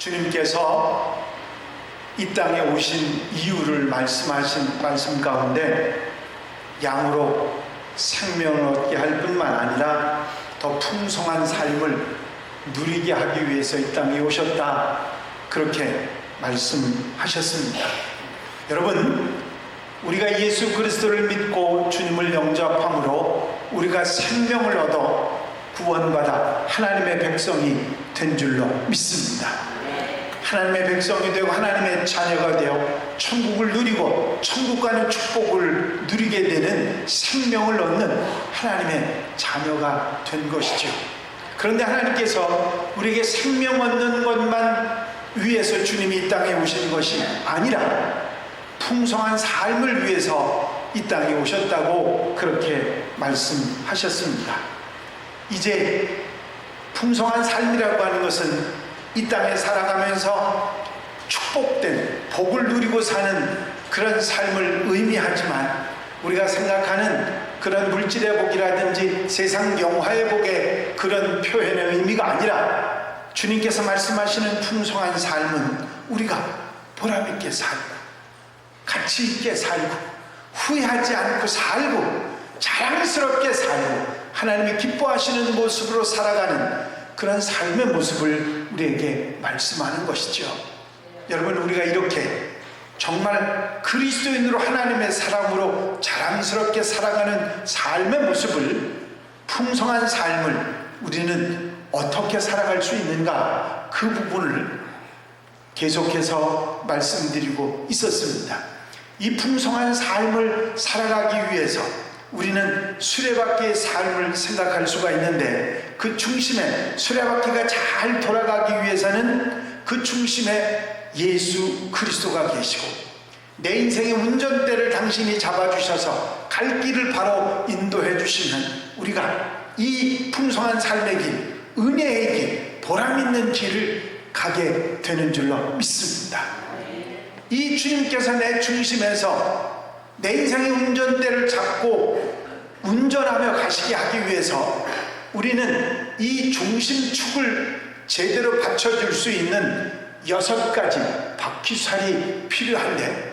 주님께서 이 땅에 오신 이유를 말씀하신 말씀 가운데 양으로 생명을 얻게 할 뿐만 아니라 더 풍성한 삶을 누리게 하기 위해서 이 땅에 오셨다, 그렇게 말씀하셨습니다. 여러분, 우리가 예수 그리스도를 믿고 주님을 영접함으로 우리가 생명을 얻어 구원받아 하나님의 백성이 된 줄로 믿습니다. 하나님의 백성이 되고 하나님의 자녀가 되어 천국을 누리고 천국 가는 축복을 누리게 되는 생명을 얻는 하나님의 자녀가 된 것이죠. 그런데 하나님께서 우리에게 생명 얻는 것만 위해서 주님이 이 땅에 오신 것이 아니라 풍성한 삶을 위해서 이 땅에 오셨다고 그렇게 말씀하셨습니다. 이제 풍성한 삶이라고 하는 것은 이 땅에 살아가면서 축복된 복을 누리고 사는 그런 삶을 의미하지만, 우리가 생각하는 그런 물질의 복이라든지 세상 영화의 복의 그런 표현의 의미가 아니라, 주님께서 말씀하시는 풍성한 삶은 우리가 보람있게 살고 가치 있게 살고 후회하지 않고 살고 자랑스럽게 살고 하나님이 기뻐하시는 모습으로 살아가는 그런 삶의 모습을 우리에게 말씀하는 것이죠. 여러분, 우리가 이렇게 정말 그리스도인으로 하나님의 사랑으로 자랑스럽게 살아가는 삶의 모습을, 풍성한 삶을 우리는 어떻게 살아갈 수 있는가, 그 부분을 계속해서 말씀드리고 있었습니다. 이 풍성한 삶을 살아가기 위해서 우리는 수레바퀴의 삶을 생각할 수가 있는데, 그 중심에 수레바퀴가 잘 돌아가기 위해서는 그 중심에 예수 그리스도가 계시고, 내 인생의 운전대를 당신이 잡아주셔서 갈 길을 바로 인도해 주시는, 우리가 이 풍성한 삶의 길, 은혜의 길, 보람있는 길을 가게 되는 줄로 믿습니다. 이 주님께서 내 중심에서 내 인생의 운전대를 잡고 운전하며 가시게 하기 위해서 우리는 이 중심축을 제대로 받쳐줄 수 있는 6가지 바퀴살이 필요한데,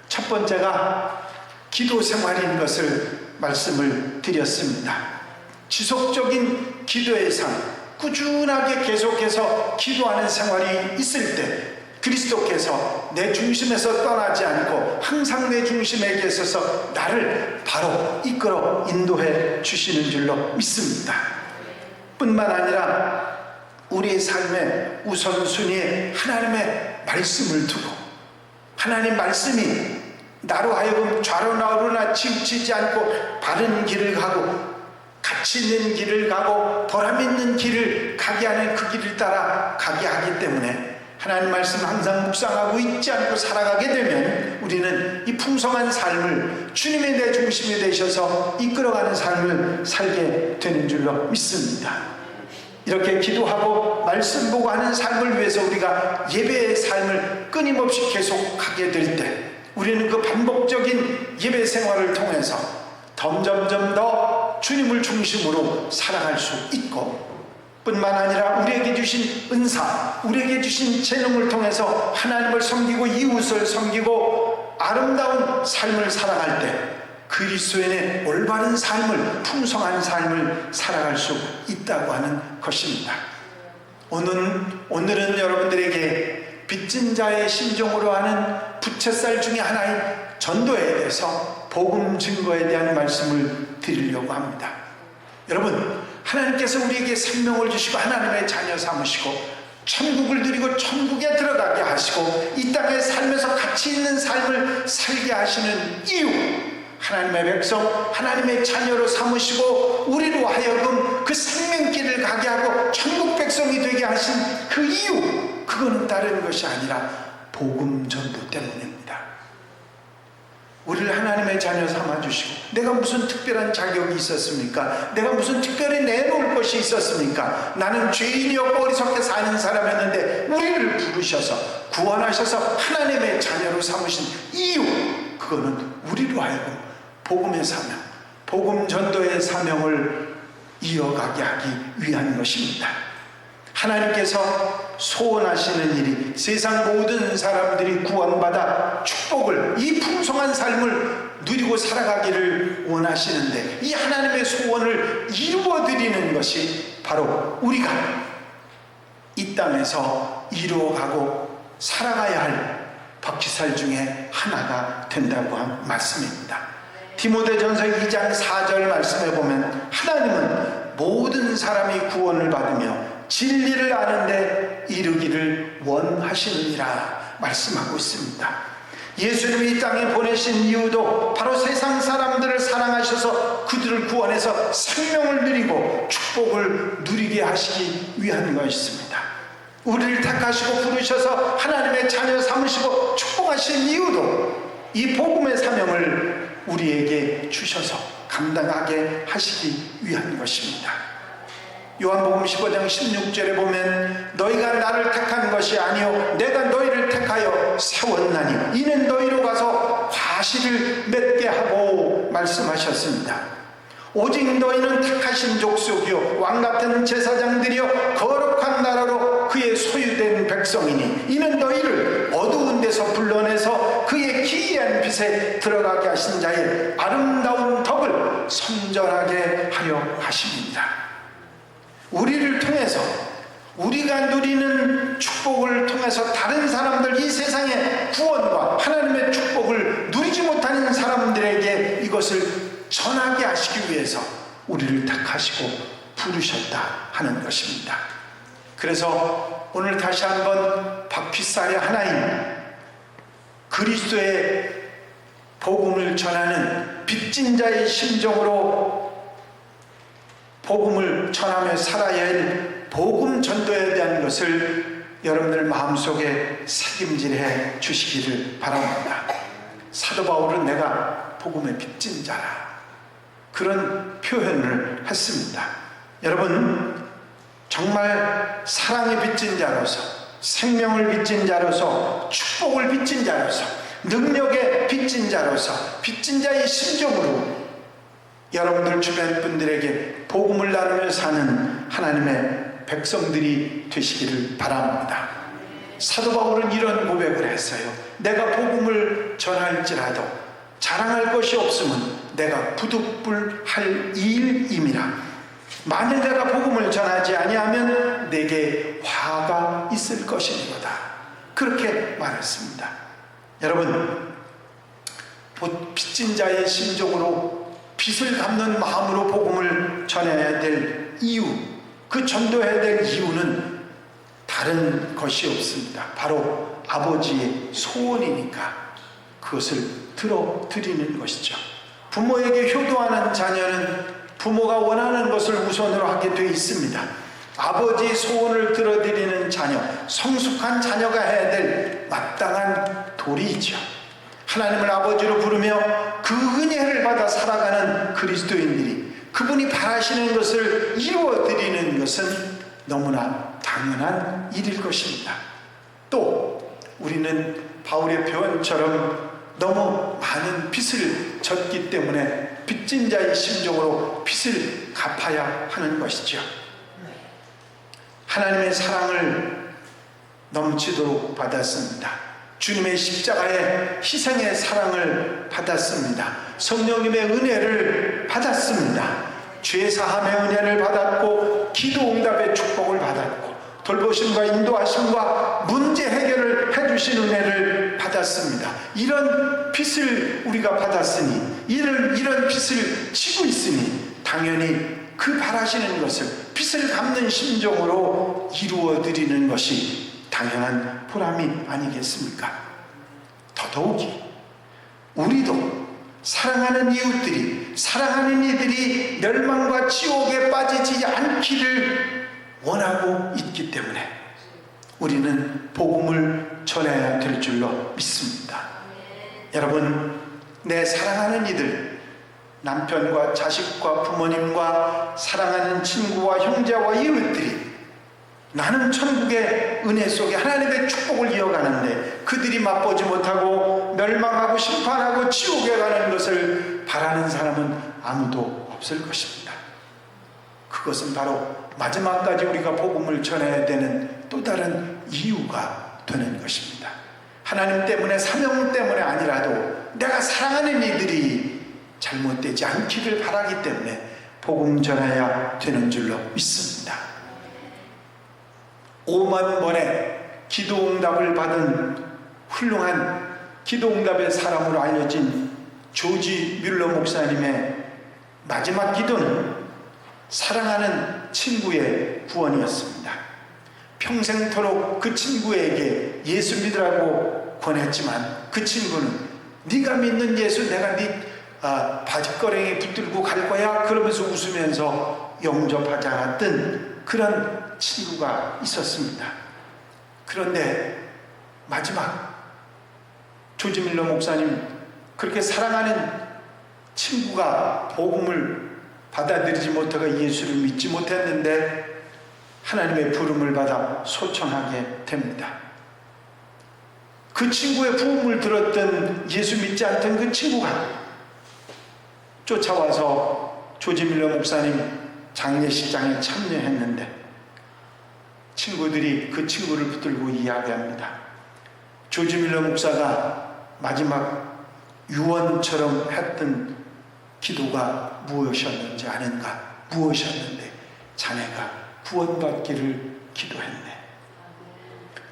첫 번째가 기도 생활인 것을 말씀을 드렸습니다. 지속적인 기도의 삶, 꾸준하게 계속해서 기도하는 생활이 있을 때 그리스도께서 내 중심에서 떠나지 않고 항상 내 중심에 계셔서 나를 바로 이끌어 인도해 주시는 줄로 믿습니다. 뿐만 아니라 우리의 삶의 우선순위에 하나님의 말씀을 두고, 하나님 말씀이 나로 하여금 좌로나 우로나 치우치지 않고 바른 길을 가고 가치 있는 길을 가고 보람있는 길을 가게 하는 그 길을 따라 가게 하기 때문에, 하나님 말씀 항상 묵상하고 잊지 않고 살아가게 되면 우리는 이 풍성한 삶을 주님의 내 중심이 되셔서 이끌어가는 삶을 살게 되는 줄로 믿습니다. 이렇게 기도하고 말씀 보고 하는 삶을 위해서 우리가 예배의 삶을 끊임없이 계속하게 될 때, 우리는 그 반복적인 예배 생활을 통해서 점점점 더 주님을 중심으로 살아갈 수 있고, 뿐만 아니라 우리에게 주신 은사, 우리에게 주신 재능을 통해서 하나님을 섬기고 이웃을 섬기고 아름다운 삶을 살아갈 때 그리스도인의 올바른 삶을, 풍성한 삶을 살아갈 수 있다고 하는 것입니다. 오늘은 여러분들에게 빚진 자의 심정으로 하는 부채살 중에 하나인 전도에 대해서 복음 증거에 대한 말씀을 드리려고 합니다. 여러분, 하나님께서 우리에게 생명을 주시고 하나님의 자녀 삼으시고 천국을 누리고 천국에 들어가게 하시고 이 땅에 살면서 가치 있는 삶을 살게 하시는 이유, 하나님의 백성, 하나님의 자녀로 삼으시고 우리로 하여금 그 생명길을 가게 하고 천국 백성이 되게 하신 그 이유, 그거는 다른 것이 아니라 복음 전도 때문입니다. 우리를 하나님의 자녀 삼아주시고, 내가 무슨 특별한 자격이 있었습니까? 내가 무슨 특별히 내놓을 것이 있었습니까? 나는 죄인이었고 어리석게 사는 사람이었는데 우리를 부르셔서 구원하셔서 하나님의 자녀로 삼으신 이유, 그거는 우리로 하여금 복음의 사명, 복음 전도의 사명을 이어가게 하기 위한 것입니다. 하나님께서 소원하시는 일이 세상 모든 사람들이 구원받아 축복을, 이 풍성한 삶을 누리고 살아가기를 원하시는데, 이 하나님의 소원을 이루어드리는 것이 바로 우리가 이 땅에서 이루어가고 살아가야 할 바퀴살 중에 하나가 된다고 한 말씀입니다. 디모데전서 2장 4절 말씀에 보면 하나님은 모든 사람이 구원을 받으며 진리를 아는데 이르기를 원하시느니라 말씀하고 있습니다. 예수님이 이 땅에 보내신 이유도 바로 세상 사람들을 사랑하셔서 그들을 구원해서 생명을 누리고 축복을 누리게 하시기 위한 것입니다. 우리를 택하시고 부르셔서 하나님의 자녀 삼으시고 축복하신 이유도 이 복음의 사명을 우리에게 주셔서 감당하게 하시기 위한 것입니다. 요한복음 15장 16절에 보면 너희가 나를 택한 것이 아니요 내가 너희를 택하여 세웠나니 이는 너희로 가서 과실을 맺게 하고 말씀하셨습니다. 오직 너희는 택하신 족속이요 왕같은 제사장들이요 거룩한 나라로 그의 소유된 백성이니 이는 너희를 어두운 데서 불러내서 그의 기이한 빛에 들어가게 하신 자의 아름다운 덕을 선전하게 하려 하십니다. 우리를 통해서, 우리가 누리는 축복을 통해서 다른 사람들, 이 세상의 구원과 하나님의 축복을 누리지 못하는 사람들에게 이것을 전하게 하시기 위해서 우리를 택하시고 부르셨다 하는 것입니다. 그래서 오늘 다시 한번 바퀴살의 하나인 그리스도의 복음을 전하는 빚진 자의 심정으로 복음을 전하며 살아야 할 복음 전도에 대한 것을 여러분들 마음속에 새김질해 주시기를 바랍니다. 사도 바울은 내가 복음의 빚진 자라, 그런 표현을 했습니다. 여러분, 정말 사랑의 빚진 자로서, 생명을 빚진 자로서, 축복을 빚진 자로서, 능력의 빚진 자로서, 빚진 자의 심정으로 여러분들 주변 분들에게 복음을 나누며 사는 하나님의 백성들이 되시기를 바랍니다. 사도 바울은 이런 고백을 했어요. 내가 복음을 전할지라도 자랑할 것이 없으면 내가 부득불할 일임이라. 만일 내가 복음을 전하지 아니하면 내게 화가 있을 것이니로다. 그렇게 말했습니다. 여러분, 빚진 자의 심정으로 빚을 갚는 마음으로 복음을 전해야 될 이유, 그 전도해야 될 이유는 다른 것이 없습니다. 바로 아버지의 소원이니까 그것을 들어드리는 것이죠. 부모에게 효도하는 자녀는 부모가 원하는 것을 우선으로 하게 되어 있습니다. 아버지의 소원을 들어드리는 자녀, 성숙한 자녀가 해야 될 마땅한 도리이죠. 하나님을 아버지로 부르며 그 은혜를 받아 살아가는 그리스도인들이 그분이 바라시는 것을 이루어드리는 것은 너무나 당연한 일일 것입니다. 또 우리는 바울의 표현처럼 너무 많은 빚을 졌기 때문에 빚진 자의 심정으로 빚을 갚아야 하는 것이죠. 하나님의 사랑을 넘치도록 받았습니다. 주님의 십자가의 희생의 사랑을 받았습니다. 성령님의 은혜를 받았습니다. 죄사함의 은혜를 받았고 기도응답의 축복을 받았고 돌보심과 인도하심과 문제 해결을 해주신 은혜를 받았습니다. 이런 빚을 우리가 받았으니, 이런 빚을 지고 있으니 당연히 그 바라시는 것을 빚을 갚는 심정으로 이루어드리는 것이 당연한 보람이 아니겠습니까? 더더욱이 우리도 사랑하는 이웃들이, 사랑하는 이들이 멸망과 지옥에 빠지지 않기를 원하고 있기 때문에 우리는 복음을 전해야 될 줄로 믿습니다. 여러분, 내 사랑하는 이들, 남편과 자식과 부모님과 사랑하는 친구와 형제와 이웃들이 나는 천국의 은혜 속에 하나님의 축복을 이어가는데 그들이 맛보지 못하고 멸망하고 심판하고 지옥에 가는 것을 바라는 사람은 아무도 없을 것입니다. 그것은 바로 마지막까지 우리가 복음을 전해야 되는 또 다른 이유가 되는 것입니다. 하나님 때문에, 사명 때문에 아니라도 내가 사랑하는 이들이 잘못되지 않기를 바라기 때문에 복음 전해야 되는 줄로 믿습니다. 5만 번의 기도응답을 받은 훌륭한 기도응답의 사람으로 알려진 조지 뮬러 목사님의 마지막 기도는 사랑하는 친구의 구원이었습니다. 평생토록 그 친구에게 예수 믿으라고 권했지만 그 친구는 네가 믿는 예수 내가 네 바지거랭이에 붙들고 갈 거야 그러면서 웃으면서 영접하지 않았던 그런 친구가 있었습니다. 그런데 마지막 조지 밀러 목사님, 그렇게 사랑하는 친구가 복음을 받아들이지 못하고 예수를 믿지 못했는데 하나님의 부름을 받아 소천하게 됩니다. 그 친구의 부음을 들었던 예수 믿지 않던 그 친구가 쫓아와서 조지 밀러 목사님 장례식장에 참여했는데 친구들이 그 친구를 붙들고 이야기합니다. 조지 밀러 목사가 마지막 유언처럼 했던 기도가 무엇이었는지 아는가? 무엇이었는데 자네가 구원받기를 기도했네.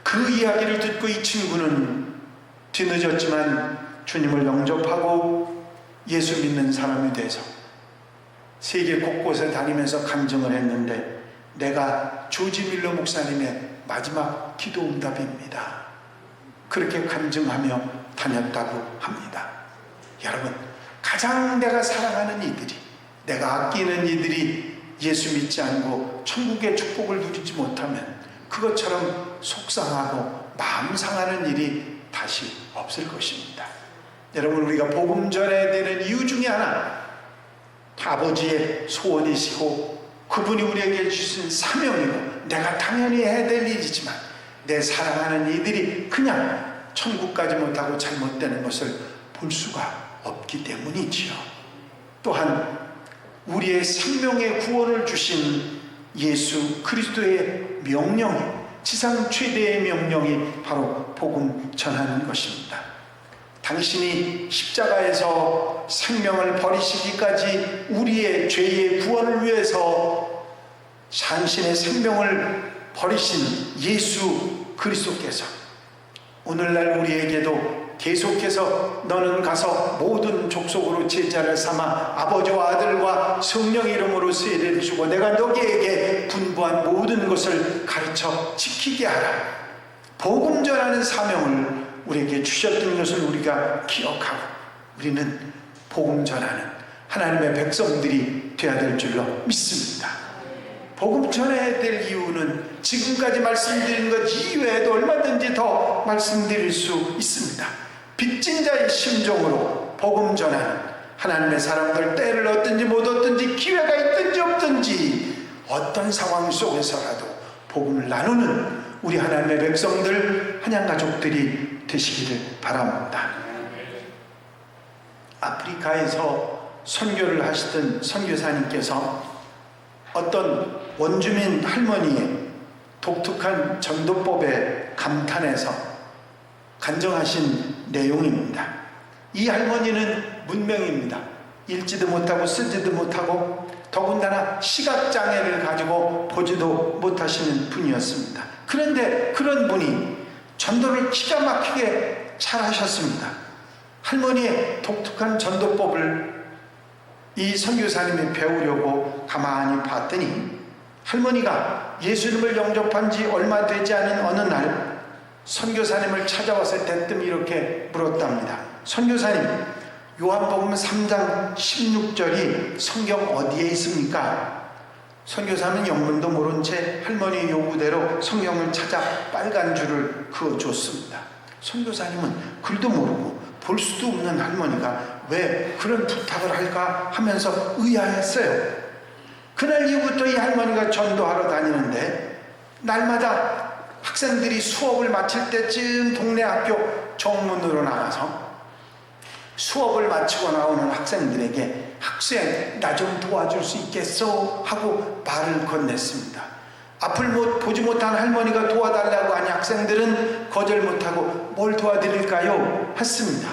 그 이야기를 듣고 이 친구는 뒤늦었지만 주님을 영접하고 예수 믿는 사람이 돼서 세계 곳곳에 다니면서 간증을 했는데 내가 조지 밀러 목사님의 마지막 기도 응답입니다. 그렇게 간증하며 다녔다고 합니다. 여러분, 가장 내가 사랑하는 이들이, 내가 아끼는 이들이 예수 믿지 않고 천국의 축복을 누리지 못하면 그것처럼 속상하고 마음 상하는 일이 다시 없을 것입니다. 여러분, 우리가 복음 전해야 되는 이유 중에 하나, 아버지의 소원이시고 그분이 우리에게 주신 사명이고 내가 당연히 해야 될 일이지만 내 사랑하는 이들이 그냥 천국 가지 못하고 잘못되는 것을 볼 수가 없기 때문이지요. 또한 우리의 생명의 구원을 주신 예수 그리스도의 명령이, 지상 최대의 명령이 바로 복음 전하는 것입니다. 당신이 십자가에서 생명을 버리시기까지 우리의 죄의 구원을 위해서 당신의 생명을 버리신 예수 그리스도께서 오늘날 우리에게도 계속해서 너는 가서 모든 족속으로 제자를 삼아 아버지와 아들과 성령의 이름으로 세례를 주고 내가 너희에게 분부한 모든 것을 가르쳐 지키게 하라. 복음 전하는 사명을 우리에게 주셨던 것을 우리가 기억하고 우리는 복음 전하는 하나님의 백성들이 되어야 될 줄로 믿습니다. 복음 전해야 될 이유는 지금까지 말씀드린 것 이외에도 얼마든지 더 말씀드릴 수 있습니다. 빚진 자의 심정으로 복음 전하는 하나님의 사람들, 때를 얻든지 못 얻든지 기회가 있든지 없든지 어떤 상황 속에서라도 복음을 나누는 우리 하나님의 백성들, 한양가족들이 되시기를 바랍니다. 아프리카에서 선교를 하시던 선교사님께서 어떤 원주민 할머니의 독특한 전도법에 감탄해서 간증하신 내용입니다. 이 할머니는 문명입니다. 읽지도 못하고 쓰지도 못하고 더군다나 시각장애를 가지고 보지도 못하시는 분이었습니다. 그런데 그런 분이 전도를 기가 막히게 잘 하셨습니다. 할머니의 독특한 전도법을 이 선교사님이 배우려고 가만히 봤더니 할머니가 예수님을 영접한 지 얼마 되지 않은 어느 날 선교사님을 찾아와서 대뜸 이렇게 물었답니다. 선교사님, 요한복음 3장 16절이 성경 어디에 있습니까? 선교사는 영문도 모른 채 할머니의 요구대로 성경을 찾아 빨간 줄을 그어줬습니다. 선교사님은 글도 모르고 볼 수도 없는 할머니가 왜 그런 부탁을 할까 하면서 의아했어요. 그날 이후부터 이 할머니가 전도하러 다니는데 날마다 학생들이 수업을 마칠 때쯤 동네 학교 정문으로 나가서 수업을 마치고 나오는 학생들에게 학생 나 좀 도와줄 수 있겠어? 하고 말을 건넸습니다. 앞을 보지 못한 할머니가 도와달라고 하니 학생들은 거절 못하고 뭘 도와드릴까요? 했습니다.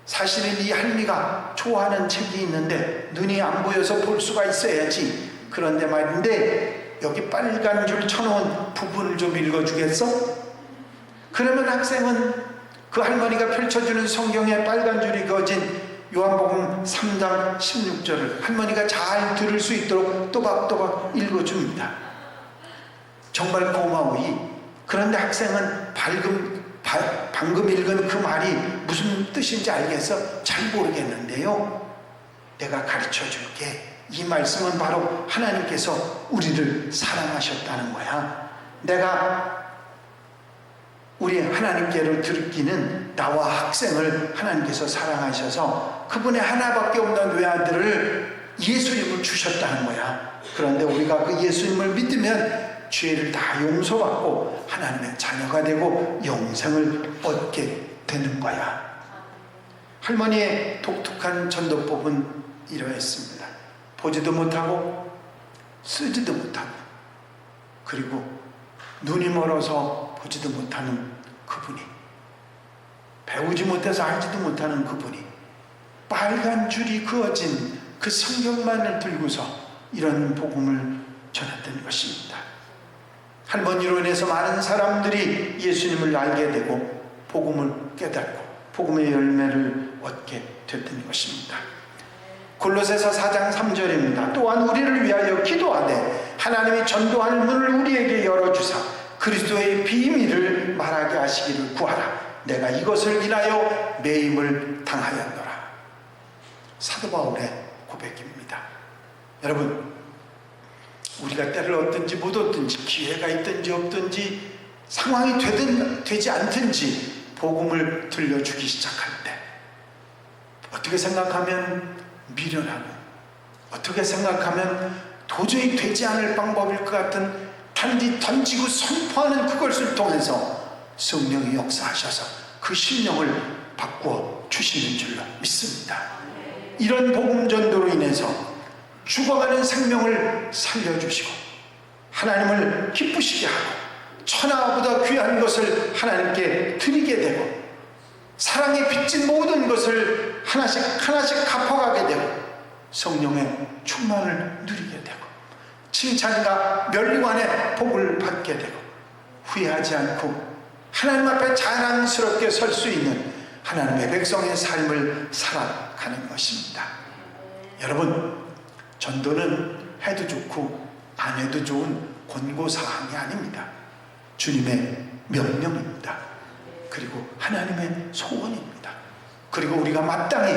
사실은 이 할미가 좋아하는 책이 있는데 눈이 안 보여서 볼 수가 있어야지. 그런데 말인데 여기 빨간 줄 쳐놓은 부분을 좀 읽어주겠어? 그러면 학생은 그 할머니가 펼쳐주는 성경에 빨간 줄이 그어진 요한복음 3장 16절을 할머니가 잘 들을 수 있도록 또박또박 읽어줍니다. 정말 고마워이. 그런데 학생은 방금 읽은 그 말이 무슨 뜻인지 알겠어? 잘 모르겠는데요. 내가 가르쳐 줄게. 이 말씀은 바로 하나님께서 우리를 사랑하셨다는 거야. 내가 우리 하나님께로 들기는 나와 학생을 하나님께서 사랑하셔서 그분의 하나밖에 없는 외아들을 예수님을 주셨다는 거야. 그런데 우리가 그 예수님을 믿으면 죄를 다 용서받고 하나님의 자녀가 되고 영생을 얻게 되는 거야. 할머니의 독특한 전도법은 이러했습니다. 보지도 못하고 쓰지도 못하고 그리고 눈이 멀어서 보지도 못하는 그분이, 배우지 못해서 알지도 못하는 그분이 빨간 줄이 그어진 그 성경만을 들고서 이런 복음을 전했던 것입니다. 할머니로 인해서 많은 사람들이 예수님을 알게 되고 복음을 깨닫고 복음의 열매를 얻게 됐던 것입니다. 골로새서 4장 3절입니다. 또한 우리를 위하여 기도하되 하나님이 전도할 문을 우리에게 열어주사 그리스도의 비밀을 말하게 하시기를 구하라. 내가 이것을 인하여 매임을 당하였노라. 사도 바울의 고백입니다. 여러분, 우리가 때를 얻든지 못 얻든지 기회가 있든지 없든지 상황이 되든 되지 않든지 복음을 들려주기 시작할 때 어떻게 생각하면 미련하고 어떻게 생각하면 도저히 되지 않을 방법일 것 같은 단지 던지고 선포하는 그것을 통해서 성령이 역사하셔서 그 심령을 바꾸어 주시는 줄로 믿습니다. 이런 복음 전도로 인해서 죽어가는 생명을 살려주시고 하나님을 기쁘시게 하고 천하보다 귀한 것을 하나님께 드리게 되고 사랑에 빚진 모든 것을 하나씩 하나씩 갚아가게 되고 성령의 충만을 누리게 되고 칭찬과 면류관의 복을 받게 되고 후회하지 않고 하나님 앞에 자랑스럽게 설 수 있는 하나님의 백성의 삶을 살아가는 것입니다. 여러분, 전도는 해도 좋고 안 해도 좋은 권고사항이 아닙니다. 주님의 명령입니다. 그리고 하나님의 소원입니다. 그리고 우리가 마땅히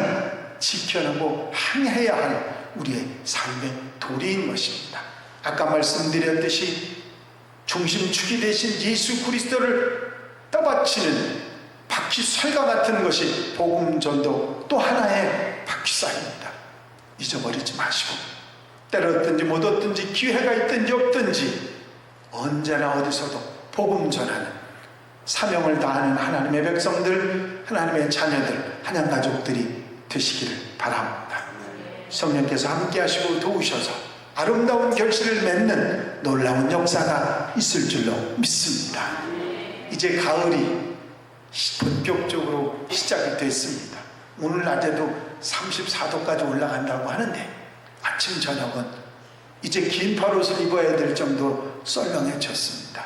지켜내고 항해해야 할 우리의 삶의 도리인 것입니다. 아까 말씀드렸듯이 중심축이 되신 예수 그리스도를 떠받치는 바퀴살과 같은 것이 복음전도 또 하나의 바퀴살입니다. 잊어버리지 마시고 때를 얻든지 못 얻든지 기회가 있든지 없든지 언제나 어디서도 복음 전하는 사명을 다하는 하나님의 백성들, 하나님의 자녀들, 하나님 가족들이 되시기를 바랍니다. 성령께서 함께 하시고 도우셔서 아름다운 결실을 맺는 놀라운 역사가 있을 줄로 믿습니다. 이제 가을이 본격적으로 시작이 됐습니다. 오늘 낮에도 34도까지 올라간다고 하는데 아침 저녁은 이제 긴팔 옷을 입어야 될 정도로 썰렁해졌습니다.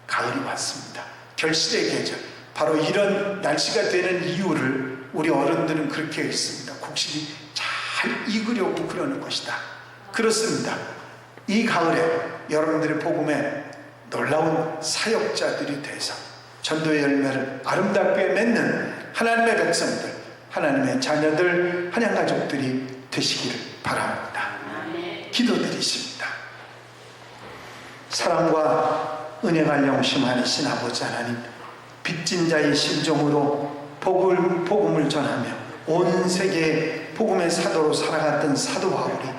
가을이 왔습니다. 결실의 계절. 바로 이런 날씨가 되는 이유를 우리 어른들은 그렇게 했습니다. 곡식이 잘 익으려고 그러는 것이다. 그렇습니다. 이 가을에 여러분들의 복음에 놀라운 사역자들이 돼서 전도의 열매를 아름답게 맺는 하나님의 백성들, 하나님의 자녀들, 하나님 가족들이 되시기를 바랍니다. 기도드리십니다. 사랑과 은혜가 영심하신 아버지 하나님, 빚진 자의 심정으로 복음을 전하며 온 세계에 복음의 사도로 살아갔던 사도 바울이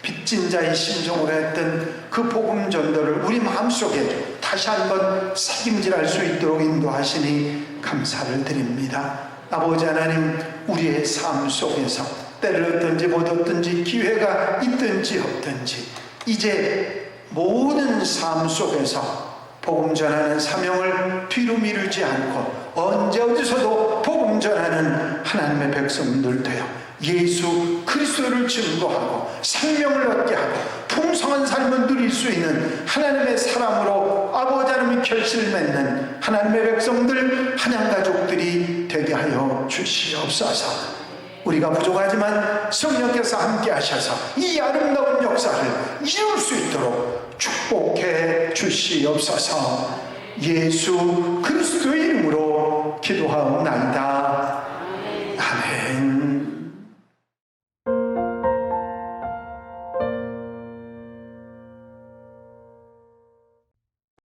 빚진 자의 심정으로 했던 그 복음 전도를 우리 마음속에 다시 한번 책임질할 수 있도록 인도하시니 감사를 드립니다. 아버지 하나님, 우리의 삶 속에서 때를 얻든지 못 얻든지 기회가 있든지 없든지 이제 모든 삶 속에서 복음 전하는 사명을 뒤로 미루지 않고 언제 어디서도 복음 전하는 하나님의 백성들 되어 예수 그리스도를 증거하고 생명을 얻게 하고 풍성한 삶을 누릴 수 있는 하나님의 사람으로 아버지 하나님의 결실을 맺는 하나님의 백성들 한양가족들이 되게 하여 주시옵소서. 우리가 부족하지만 성령께서 함께 하셔서 이 아름다운 역사를 이룰 수 있도록 축복해 주시옵소서. 예수 그리스도의 이름으로 기도하옵나이다.